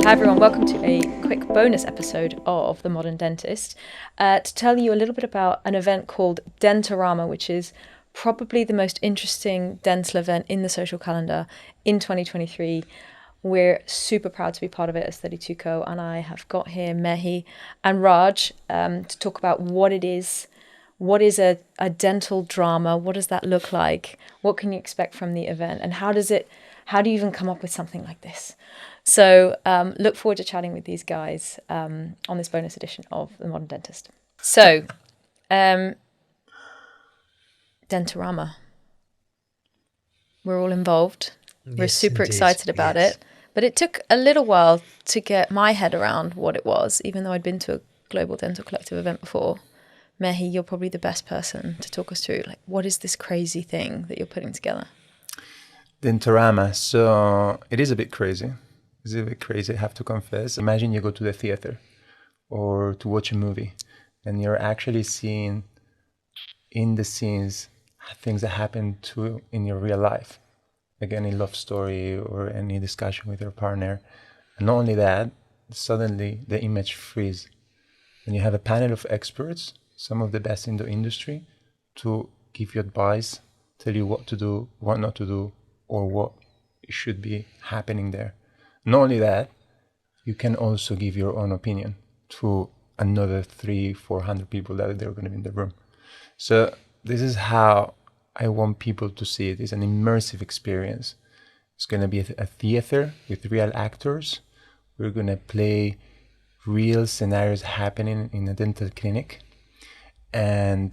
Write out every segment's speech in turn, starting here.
Hi everyone, welcome to a quick bonus episode of The Modern Dentist to tell you a little bit about an event called Dentorama, which is probably the most interesting dental event in the social calendar in 2023. We're super proud to be part of it as 32Co, and I have got here Mehy and Raj to talk about what it is. What is a dental drama? What does that look like? What can you expect from the event? And how do you even come up with something like this? So look forward to chatting with these guys on this bonus edition of The Modern Dentist. So, Dentorama. We're all involved. We're Yes, super indeed. excited about it. But it took a little while to get my head around what it was, even though I'd been to a Global Dental Collective event before. Mehy, you're probably the best person to talk us through, like, what is this crazy thing that you're putting together? Dentorama. So it is a bit crazy. It's a bit crazy, I have to confess. Imagine you go to the theater or to watch a movie and you're actually seeing in the scenes things that happen to in your real life. Like any love story or any discussion with your partner. And not only that, suddenly the image freezes. And you have a panel of experts, some of the best in the industry, to give you advice, tell you what to do, what not to do, or what should be happening there. Not only that, you can also give your own opinion to another 300-400 people that they're going to be in the room. So this is how I want people to see it. It's an immersive experience. It's going to be a theater with real actors. We're going to play real scenarios happening in a dental clinic. And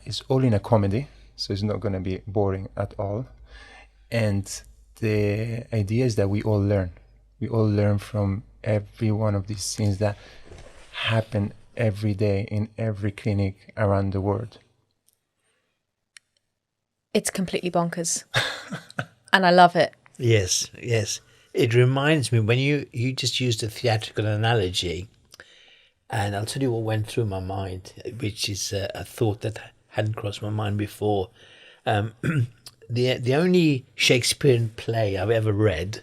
it's all in a comedy, so it's not going to be boring at all. And the idea is that we all learn. We all learn from every one of these scenes that happen every day in every clinic around the world. It's completely bonkers. And I love it. Yes. It reminds me when you just used a theatrical analogy, and I'll tell you what went through my mind, which is a thought that hadn't crossed my mind before. The only Shakespearean play I've ever read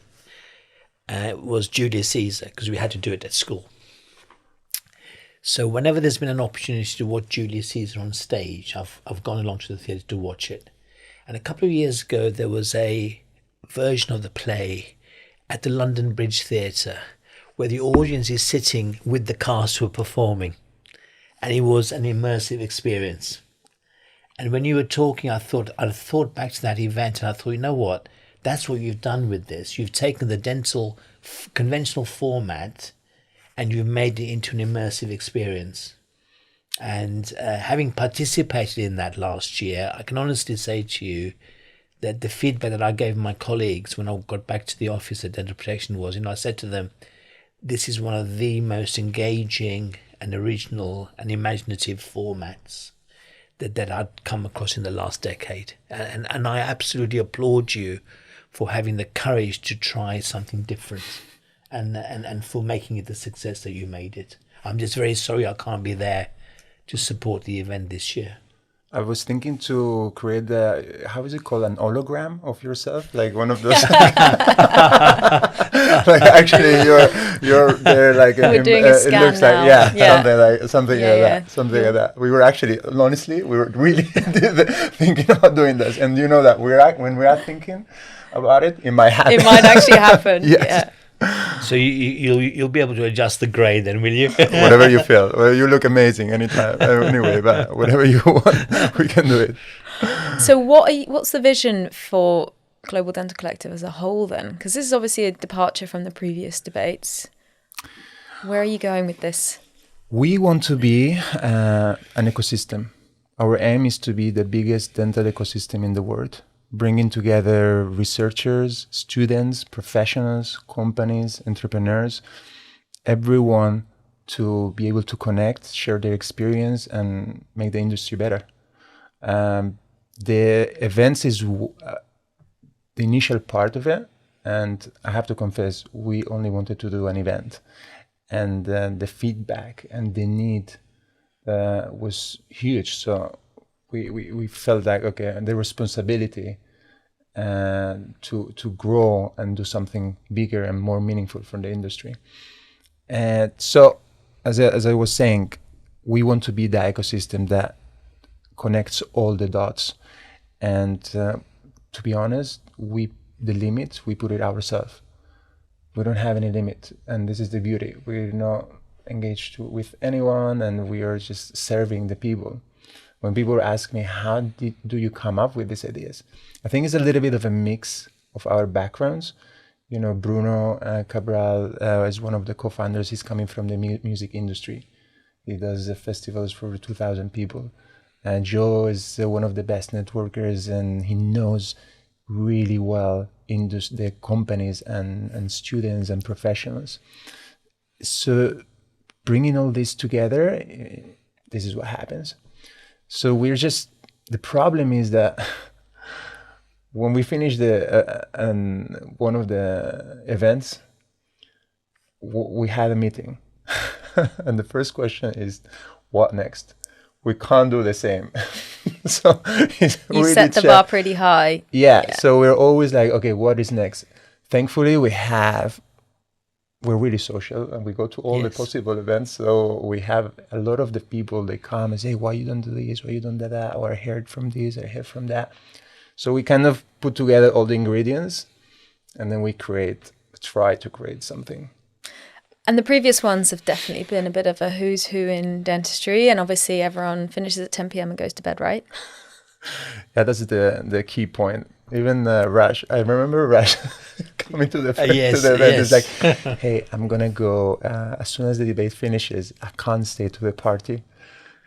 was Julius Caesar, because we had to do it at school. So whenever there's been an opportunity to watch Julius Caesar on stage, I've gone along to the theatre to watch it. And a couple of years ago, there was a version of the play at the London Bridge Theatre where the audience is sitting with the cast who are performing. And it was an immersive experience. And when you were talking, I thought back to that event, and I thought, you know what? That's what you've done with this. You've taken the dental conventional format and you've made it into an immersive experience. And having participated in that last year, I can honestly say to you that the feedback that I gave my colleagues when I got back to the office at Dental Protection was, I said to them, this is one of the most engaging and original and imaginative formats that I'd come across in the last decade. And I absolutely applaud you for having the courage to try something different and for making it the success that you made it. I'm just very sorry I can't be there to support the event this year. I was thinking to create how is it called, an hologram of yourself, like one of those. Like actually, you're there, like we're doing a scan it looks now. Like something like that. We were actually, honestly, we were really thinking about doing this, and you know that when we are thinking about it, it might happen. It might actually happen. Yes. Yeah. So you'll be able to adjust the grade then, will you? Whatever you feel. Well, you look amazing anytime. Anyway, but whatever you want, we can do it. So what's the vision for Global Dental Collective as a whole then? Because this is obviously a departure from the previous debates. Where are you going with this? We want to be an ecosystem. Our aim is to be the biggest dental ecosystem in the world, bringing together researchers, students, professionals, companies, entrepreneurs, everyone to be able to connect, share their experience, and make the industry better. The events is the initial part of it, and I have to confess, we only wanted to do an event. And the feedback and the need was huge. So we felt like, okay, the responsibility to grow and do something bigger and more meaningful for the industry. And so, as I was saying, we want to be the ecosystem that connects all the dots. And to be honest, the limit, we put it ourselves. We don't have any limit. And this is the beauty. We're not engaged with anyone, and we are just serving the people. When people ask me, how do you come up with these ideas? I think it's a little bit of a mix of our backgrounds. You know, Bruno Cabral is one of the co-founders. He's coming from the music industry. He does festivals for 2,000 people. And Joe is one of the best networkers, and he knows really well the companies and students and professionals. So bringing all this together, this is what happens. So the problem is that when we finish one of the events, we had a meeting. And the first question is, what next? We can't do the same. So it's you really set the bar pretty high. Yeah. So we're always like, okay, what is next? Thankfully, we're really social, and we go to all the possible events. So we have a lot of the people, they come and say, why you don't do this? Why you don't do that? Or I heard from this, I heard from that. So we kind of put together all the ingredients, and then we try to create something. And the previous ones have definitely been a bit of a who's who in dentistry. And obviously everyone finishes at 10 p.m. and goes to bed, right? Yeah, that's the key point. Even Raj, I remember Raj coming to the event. It's like, hey, I'm going to go as soon as the debate finishes. I can't stay to the party.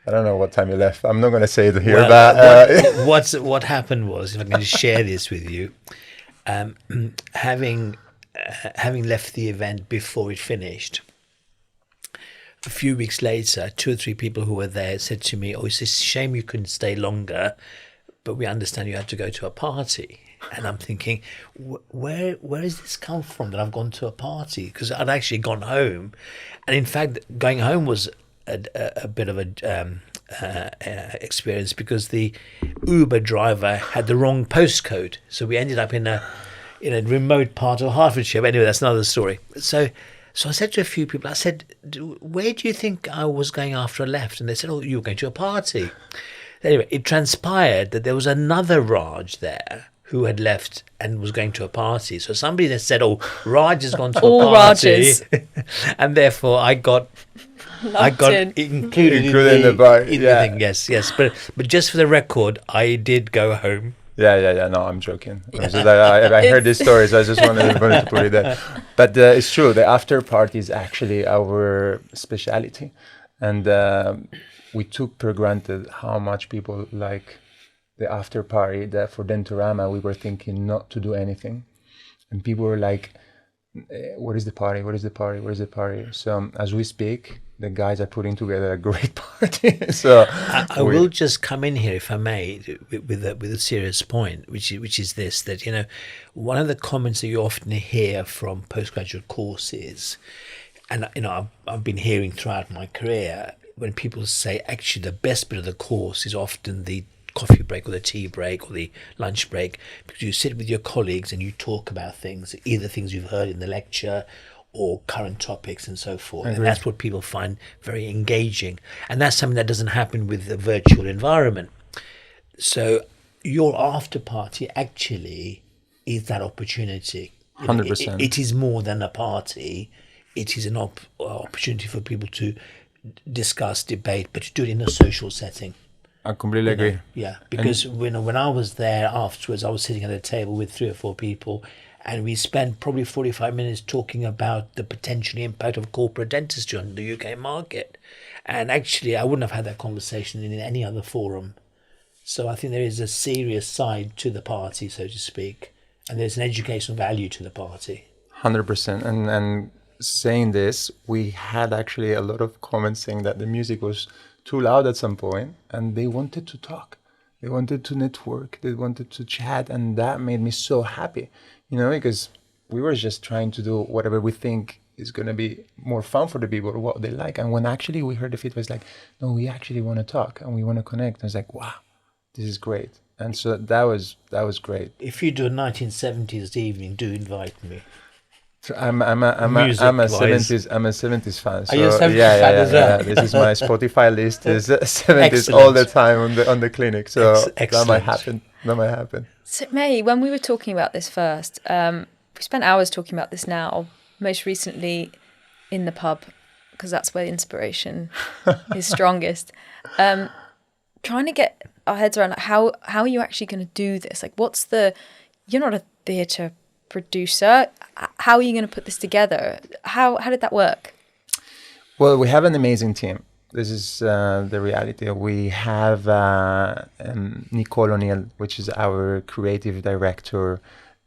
I don't know what time you left. I'm not going to say it here. Well, but what happened was, if I can just share this with you, having left the event before it finished, a few weeks later, 2 or 3 people who were there said to me, oh, it's a shame you couldn't stay longer, but we understand you had to go to a party. And I'm thinking, where has this come from that I've gone to a party? Because I'd actually gone home. And in fact, going home was a bit of a experience, because the Uber driver had the wrong postcode. So we ended up in a remote part of Hertfordshire. But anyway, that's another story. So I said to a few people, I said, where do you think I was going after I left? And they said, oh, you were going to a party. Anyway, it transpired that there was another Raj there who had left and was going to a party. So somebody then said, oh, Raj has gone to a party. And therefore I got included in the bar. In the thing. Yes. But just for the record, I did go home. Yeah. No, I'm joking. I heard these stories. So I just wanted to put it there. But it's true. The after party is actually our speciality. And we took for granted how much people like the after party. That for Dentorama, we were thinking not to do anything. And people were like, what is the party? What is the party? What is the party? So as we speak, the guys are putting together a great party. So I will just come in here, if I may, with a serious point, which is this, that, one of the comments that you often hear from postgraduate courses, and, I've been hearing throughout my career, when people say, actually, the best bit of the course is often the coffee break or the tea break or the lunch break, because you sit with your colleagues and you talk about things, either things you've heard in the lecture or current topics and so forth. And that's what people find very engaging. And that's something that doesn't happen with a virtual environment. So your after party actually is that opportunity. 100%. It is more than a party. It is an opportunity for people to discuss, debate, but to do it in a social setting. I completely agree. Yeah, because when I was there afterwards, I was sitting at a table with 3 or 4 people, and we spent probably 45 minutes talking about the potential impact of corporate dentistry on the UK market. And actually, I wouldn't have had that conversation in any other forum. So I think there is a serious side to the party, so to speak, and there's an educational value to the party. 100%. And saying this, we had actually a lot of comments saying that the music was too loud at some point, and they wanted to talk, they wanted to network, they wanted to chat, and that made me so happy, because we were just trying to do whatever we think is going to be more fun for the people, or what they like. And when actually we heard the feedback, it's like, no, we actually want to talk and we want to connect. I was like, wow, this is great. And so that was great. If you do a 1970s evening, do invite me. I'm a Music-wise. 70s fan. So Are you a 70s fan as well? yeah. This is my Spotify list is 70s all the time on the clinic. So that might happen. So, Mehy, when we were talking about this first, we spent hours talking about this now, most recently in the pub, because that's where the inspiration is strongest. Trying to get our heads around how are you actually going to do this? Like, you're not a theatre producer. How are you going to put this together? How did that work? Well, we have an amazing team. This is the reality. We have Nicole O'Neill, which is our creative director,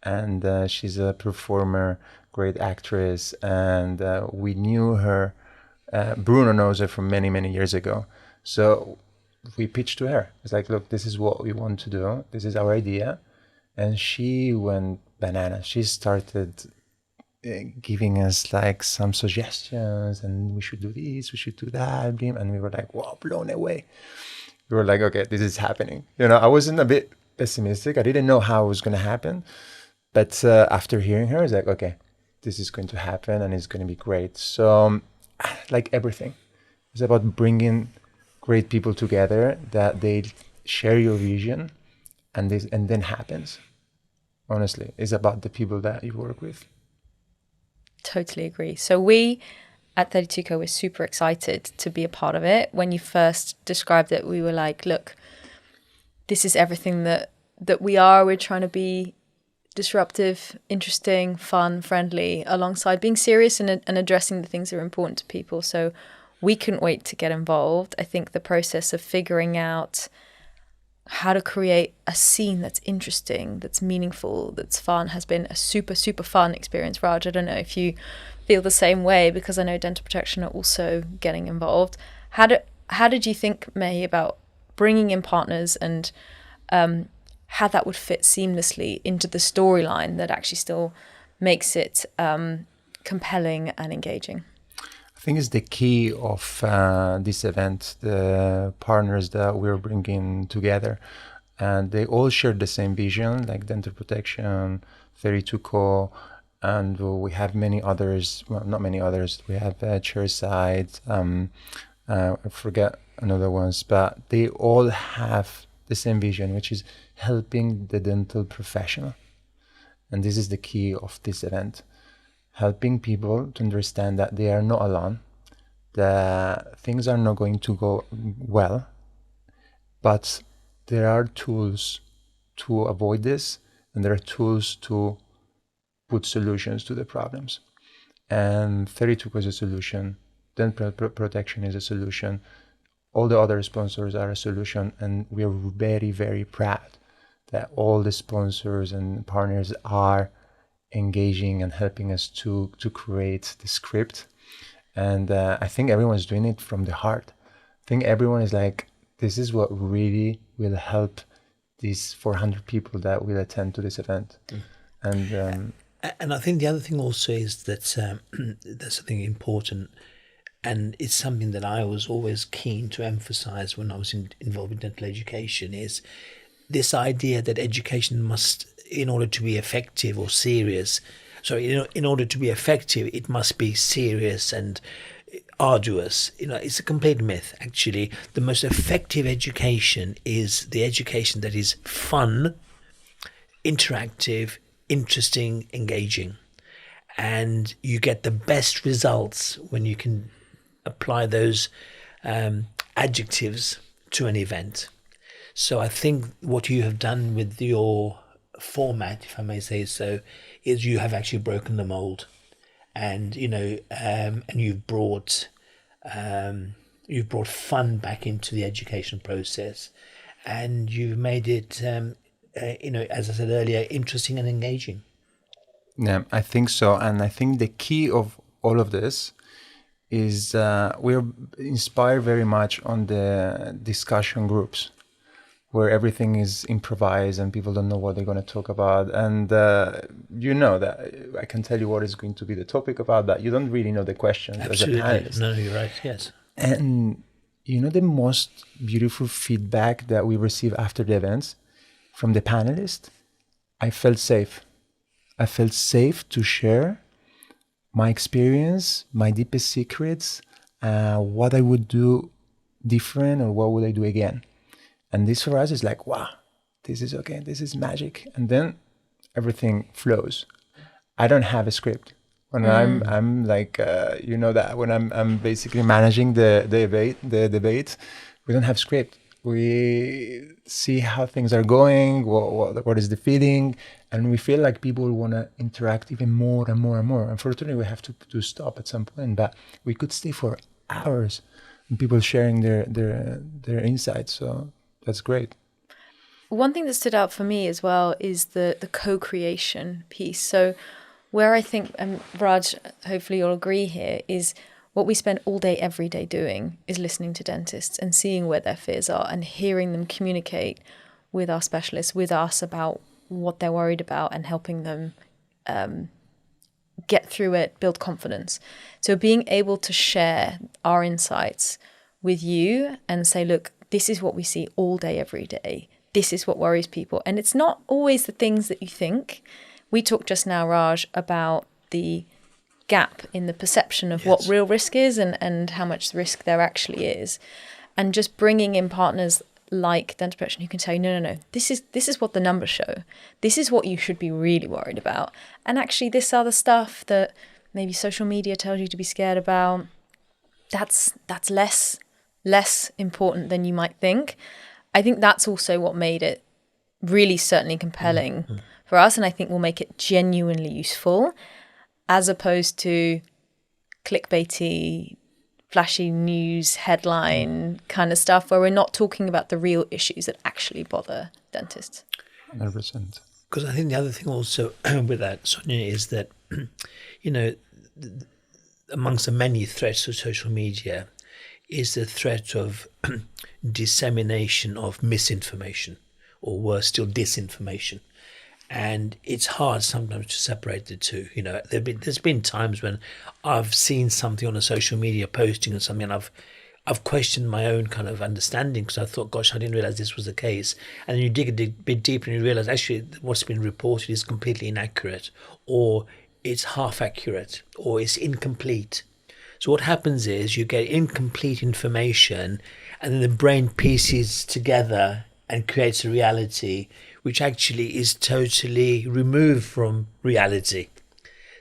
and she's a performer, great actress, and we knew her. Bruno knows her from many, many years ago. So we pitched to her. It's like, look, this is what we want to do. This is our idea. And she went bananas. She started giving us like some suggestions, and we should do this, we should do that. And we were like, wow, blown away. We were like, okay, this is happening. I wasn't a bit pessimistic. I didn't know how it was going to happen. But after hearing her, it's like, okay, this is going to happen and it's going to be great. So like everything, it's about bringing great people together that they share your vision, and then happens. Honestly, it's about the people that you work with. Totally agree. So we at 32Co were super excited to be a part of it. When you first described it, we were like, look, this is everything that we are. We're trying to be disruptive, interesting, fun, friendly, alongside being serious and addressing the things that are important to people. So we couldn't wait to get involved. I think the process of figuring out how to create a scene that's interesting, that's meaningful, that's fun has been a super, super fun experience. Raj, I don't know if you feel the same way, because I know Dental Protection are also getting involved. How did you think, Mehy, about bringing in partners and how that would fit seamlessly into the storyline that actually still makes it compelling and engaging? I think it's the key of this event, the partners that we're bringing together. And they all share the same vision, like Dental Protection, 32Co, and we have many others. Well, not many others. We have Chairside, I forget another ones, but they all have the same vision, which is helping the dental professional. And this is the key of this event. Helping people to understand that they are not alone, that things are not going to go well, but there are tools to avoid this, and there are tools to put solutions to the problems. And 32 is a solution, Dental Protection is a solution, all the other sponsors are a solution, and we are very, very proud that all the sponsors and partners are engaging and helping us to create the script. And I think everyone's doing it from the heart. I think everyone is like, this is what really will help these 400 people that will attend to this event. And I think the other thing also is that that's something important, and it's something that I was always keen to emphasize when I was involved in dental education, is this idea that education must, in order to be effective or serious, in order to be effective, it must be serious and arduous. It's a complete myth, actually. The most effective education is the education that is fun, interactive, interesting, engaging. And you get the best results when you can apply those adjectives to an event. So I think what you have done with your format, if I may say so, is you have actually broken the mold, and and you've brought fun back into the education process, and you've made it as I said earlier, interesting and engaging. Yeah, I think so. And I think the key of all of this is we're inspired very much on the discussion groups, where everything is improvised and people don't know what they're going to talk about. And that I can tell you what is going to be the topic about, that you don't really know the questions. Absolutely. As a panelist. No, you're right, yes. And the most beautiful feedback that we receive after the events from the panelists, I felt safe. I felt safe to share my experience, my deepest secrets, what I would do different or what would I do again. And this for us is like, wow, this is okay, this is magic. And then everything flows. I don't have a script. When I'm like, that when I'm basically managing the debate, we don't have script. We see how things are going, what is the feeling, and we feel like people want to interact even more and more and more. Unfortunately, we have to stop at some point, but we could stay for hours, and people sharing their insights. So that's great. One thing that stood out for me as well is the co-creation piece. So where I think, and Raj, hopefully you'll agree here, is what we spend all day, every day doing is listening to dentists and seeing where their fears are and hearing them communicate with our specialists, with us about what they're worried about and helping them get through it, build confidence. So being able to share our insights with you and say, look, this is what we see all day, every day. This is what worries people. And it's not always the things that you think. We talked just now, Raj, about the gap in the perception of what real risk is and how much risk there actually is. And just bringing in partners like dental protection who can tell you, no, this is what the numbers show. This is what you should be really worried about. And actually this other stuff that maybe social media tells you to be scared about, that's less important than you might think. I think that's also what made it really certainly compelling for us, and I think will make it genuinely useful, as opposed to clickbaity, flashy news headline kind of stuff where we're not talking about the real issues that actually bother dentists. 100%. Because I think the other thing also with that, Sonia, is that, amongst the many threats of social media is the threat of dissemination of misinformation, or worse still, disinformation. And it's hard sometimes to separate the two. There's been times when I've seen something on a social media posting or something, and I've questioned my own kind of understanding, because I thought, gosh, I didn't realize this was the case. And then you dig a bit deeper and you realize actually what's been reported is completely inaccurate, or it's half accurate, or it's incomplete. So what happens is you get incomplete information, and then the brain pieces together and creates a reality which actually is totally removed from reality.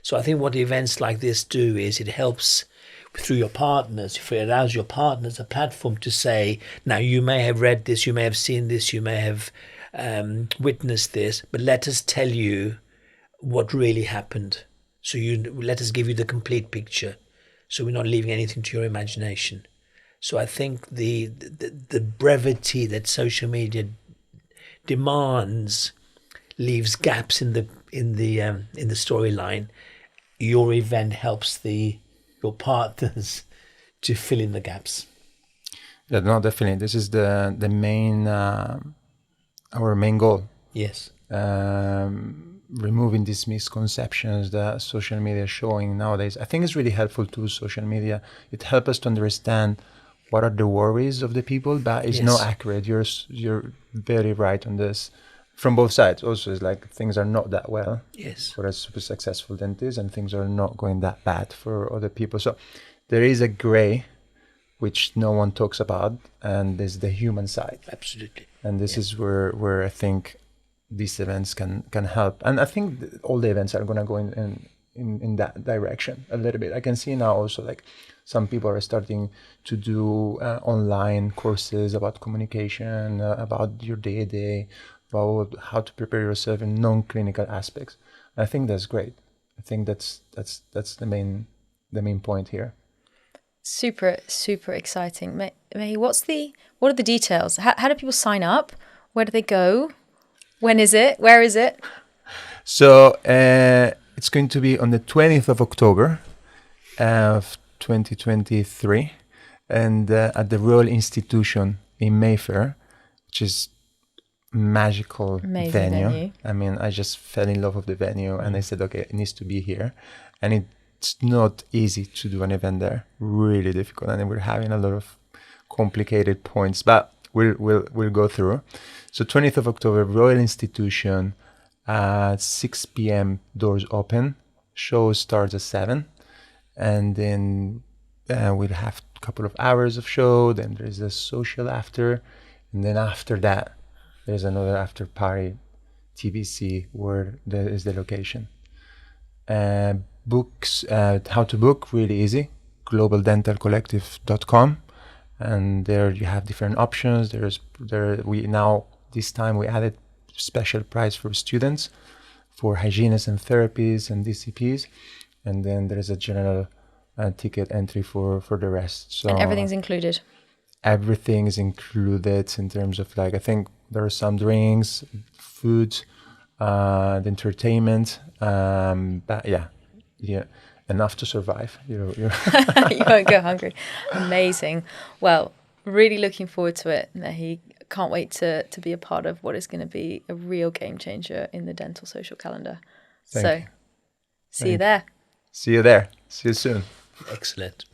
So I think what events like this do is it helps through your partners, if it allows your partners a platform to say, now you may have read this, you may have seen this, you may have witnessed this, but let us tell you what really happened. So let us give you the complete picture. So we're not leaving anything to your imagination. So I think the brevity that social media demands leaves gaps in the storyline. Your event helps your partners to fill in the gaps. Yeah, no, definitely. This is the main our main goal. Yes. Removing these misconceptions that social media is showing nowadays. I think it's really helpful to social media. It helps us to understand what are the worries of the people, but it's not accurate. You're very right on this. From both sides also, it's like things are not that well for a super successful dentist, and things are not going that bad for other people. So there is a gray which no one talks about, and there's the human side. Absolutely. And this is where I think these events can help. And I think all the events are going to go in that direction a little bit. I can see now also like some people are starting to do online courses about communication, about your day-to-day, about how to prepare yourself in non-clinical aspects. I think that's great. I think that's the main point here. Super, super exciting. Mehy, what are the details? How do people sign up? Where do they go? When is it? Where is it? So it's going to be on the 20th of October of 2023, and at the Royal Institution in Mayfair, which is magical venue. I mean, I just fell in love with the venue, and I said, okay, it needs to be here. And it's not easy to do an event there, really difficult. And we're having a lot of complicated points, but we'll go through. So 20th of October, Royal Institution, 6 p.m. doors open. Show starts at 7, and then we'll have a couple of hours of show. Then there's a social after, and then after that, there's another after party, TBC, where there is the location. Books, how to book, really easy. globaldentalcollective.com, and there you have different options. This time we added special price for students, for hygienists and therapists and DCPs, and then there's a general ticket entry for the rest. So and everything's included. Everything is included in terms of, like, I think there are some drinks, food, the entertainment, but yeah, enough to survive. You won't go hungry. Amazing. Well, really looking forward to it, Mehy. Can't wait to be a part of what is going to be a real game changer in the dental social calendar. Thank you. See you there. See you there. See you soon. Excellent.